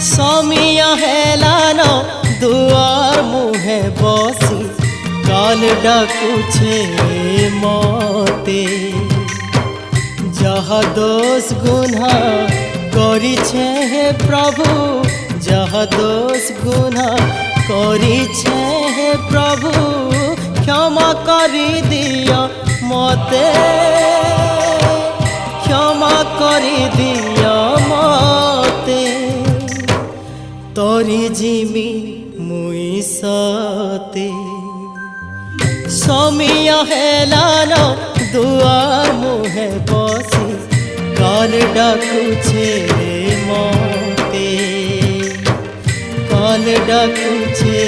समिया हेलान दुआर मुहे बसी काल डाकुछे मते जहा दोष गुना करिछे हे प्रभु जहा दोष गुना करिछे हे प्रभु क्षमा करि दियो मते क्षमा करि दियो मते तोरी जिमी मुई सते समिया हेलान दुआर मुहे बसी काल डाकुछे मते काल डाकुछे